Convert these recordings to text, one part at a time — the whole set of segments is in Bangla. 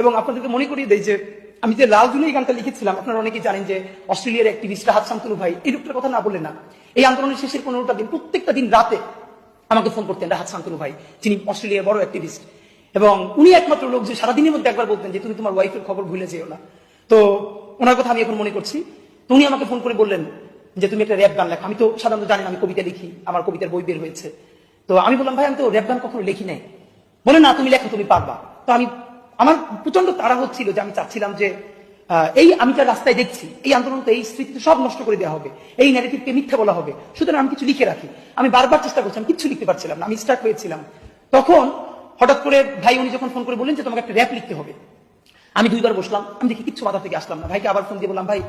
এবং আপনাদেরকে মনে করিয়ে দেয় যে আমি যে লাল জুলাই গানটা লিখেছিলাম, আপনারা অনেকেই জানেন যে অস্ট্রেলিয়ার অ্যাক্টিভিস্ট রাহাত শান্তনু ভাই এই লোকটার কথা না বললেন না। এই আন্দোলনের শেষের 15টা দিন প্রত্যেকটা দিন রাতে আমাকে ফোন করতেন রাহাত শান্তনু ভাই, যিনি অস্ট্রেলিয়ার বড় অ্যাক্টিভিস্ট, এবং উনি একমাত্র লোক যে সারাদিনের মধ্যে একবার বলতেন যে তুমি তোমার ওয়াইফের খবর ভুলে যেও না। তো ওনার কথা আমি এখন মনে করছি। তো উনি আমাকে ফোন করে বললেন যে তুমি একটা র্যাপ গান লেখো। আমি তো সাধারণত জানি না, আমি কবিতা লিখি, আমার কবিতার বই বের হয়েছে। তো আমি বললাম ভাই আমি তো র্যাপ গান কখনো লিখি নাই। বলে না তুমি লেখো, তুমি পারবা। তো আমার প্রচন্ড তাড়া হচ্ছিল যে আমি চাচ্ছিলাম যে এই আমি যা রাস্তায় দেখছি, এই আন্দোলন তো এই স্মৃতি সব নষ্ট করে দেওয়া হবে, এই ন্যারেটিভকে মিথ্যা বলা হবে, সুতরাং আমি কিছু লিখে রাখি। আমি বারবার চেষ্টা করছিলাম, কিচ্ছু লিখতে পারছিলাম না, আমি স্টার্ট হয়েছিলাম। তখন হঠাৎ করে ভাই উনি যখন ফোন করে বললেন যে তোমাকে একটা র্যাপ লিখতে হবে, আমি 2বার বসলাম, আমি দেখি কিচ্ছু মাথা থেকে আসলাম না। ভাইকে আবার ফোন দিয়ে বললাম ভাই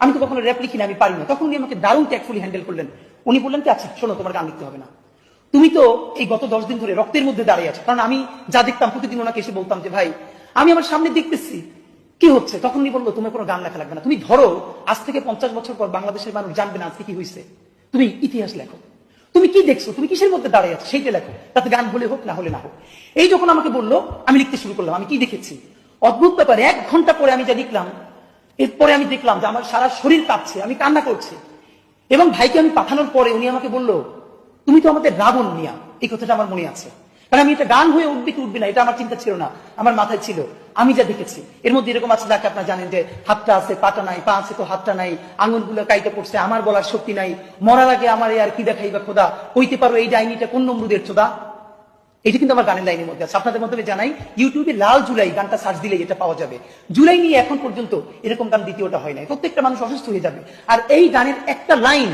আমি তো কখনো র্যাপ লিখি না, আমি পারি না। তখন উনি আমাকে দারুণ ট্যাক্টফুলি হ্যান্ডেল করলেন। উনি বললেন কি আচ্ছা শোনো, তোমার গান লিখতে হবে না, তুমি তো এই গত 10 দিন ধরে রক্তের মধ্যে দাঁড়িয়ে আছো। কারণ আমি যা দেখতাম প্রতিদিন ওনাকে এসে বলতাম যে ভাই আমি আমার সামনে দেখতেছি কি হচ্ছে। তখন উনি বললো তোমার কোনো গান লেখা লাগবে না, তুমি ধরো আজ থেকে 50 বছর পর বাংলাদেশের মানুষ জানবে না আজকে কি হয়েছে, তুমি ইতিহাস লেখো, তুমি কি দেখছো, তুমি কিসের মধ্যে দাঁড়িয়ে আছো সেইটা লেখো, তাতে গান হলে হোক না হলে না হোক। এই যখন আমাকে বললো আমি লিখতে শুরু করলাম। আমি কি দেখেছি অদ্ভুত ব্যাপার, 1 ঘন্টা পরে আমি যা লিখলাম, এরপরে আমি দেখলাম যে আমার সারা শরীর কাঁপছে, আমি কান্না করছি। এবং ভাইকে আমি পাঠানোর পরে উনি আমাকে বললো তুমি তো আমাদের রাবণ মিয়া, এই কথাটা আমার মনে আছে। কারণ আমি এটা গান হয়ে উঠবে কি উঠবে না এটা আমার চিন্তা ছিল না, আমার মাথায় ছিল আমি যা দেখেছি। এর মধ্যে এরকম আছে যাকে আপনারা জানেন যে হাতটা আছে পাটা নাই, পা আছে তো হাতটা নাই, আঙুলগুলো কাইতে পড়ছে, আমার বলার শক্তি নাই, মরার আগে আমার আর কি দেখাইবা খোদা, কইতে পারো এই ডাইনিটা কোন নমরুদের চোদা। এটা কিন্তু আমার গানের লাইনের মধ্যে আছে। আপনাদের মাধ্যমে জানাই ইউটিউবে লাল জুলাই গানটা সার্চ দিলেই এটা পাওয়া যাবে। জুলাই নিয়ে এখন পর্যন্ত এরকম গান দ্বিতীয়টা হয় নাই, প্রত্যেকটা মানুষ অসুস্থ হয়ে যাবে। আর এই গানের একটা লাইন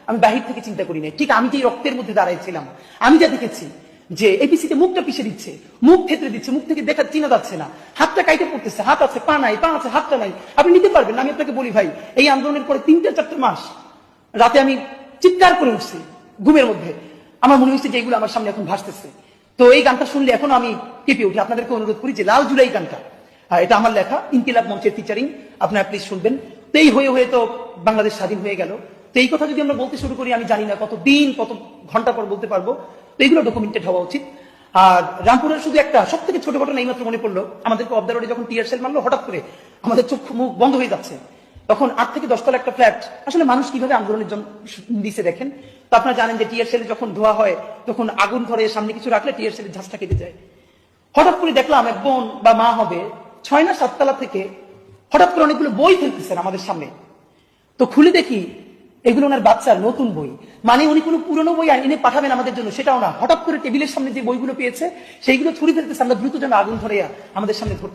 আমি বাহির থেকে চিন্তা করি নাই, ঠিক আমি যে রক্তের মধ্যে দাঁড়াইছিলাম, আমি যা দেখেছি যে এপিসিতে মুখটা পিষে দিচ্ছে, মুখ থেতরে দিচ্ছে, মুখ থেকে দেখা চিনা যাচ্ছে না, হাতটা কাইতে পড়তেছে, হাত আছে পা নাই, পা আছে হাতটা নাই, আপনি নিতে পারবেন না। আমি আপনাকে বলি ভাই এই আন্দোলনের পরে 3-4 মাস রাতে আমি চিৎকার করে উঠছি ঘুমের মধ্যে, আমার মনে হচ্ছে যে এইগুলো আমার সামনে এখন ভাসতেছে। তো এই গানটা শুনলে এখনো আমি কেঁপে উঠি। আপনাদেরকে অনুরোধ করি যে লাল জুলাই গানটা, এটা আমার লেখা, ইনকিলাব মঞ্চের ফিচারিং, আপনারা প্লিজ শুনবেন। তো এই হয়ে হয়ে তো বাংলাদেশ স্বাধীন হয়ে গেল। তো এই কথা যদি আমরা বলতে শুরু করি আমি জানি না কত দিন কত ঘন্টা পর বলতে পারবো। তো এইগুলো ডকুমেন্টেড হওয়া উচিত। আর রামপুরের শুধু একটা সব থেকে ছোট ঘটনা এইমাত্র মনে পড়লো, আমাদেরকে অফ দ্য রোডে যখন টিয়ার সেল মারলো, হঠাৎ করে আমাদের চোখ মুখ বন্ধ হয়ে যাচ্ছে। তখন 8 থেকে 10 তলা একটা ফ্ল্যাট, আসলে মানুষ কিভাবে আন্দোলনের দিছে দেখেন। তো আপনারা জানেন যে টিয়ার সেলে যখন ধোয়া হয় তখন আগুন ধরে, সামনে কিছু রাখলে টিয়ার সেলের ঝাঁসটা কেটে যায়। হঠাৎ করে দেখলাম এক বোন বা মা হবে 6 না 7 তলা থেকে হঠাৎ করে অনেকগুলো বই ফেলতেছেন আমাদের সামনে। তো খুলে দেখি এগুলো ওনার বাচ্চার নতুন বই, মানে উনি কোনো পুরনো বই এনে পাঠাবেন আমাদের জন্য সেটাও না, হঠাৎ করে টেবিলের সামনে যে বইগুলো পেয়েছে সেইগুলো ছুরি ফেলতেছে। আমরা দ্রুত যেন আগুন ধরে আমাদের সামনে ধরতে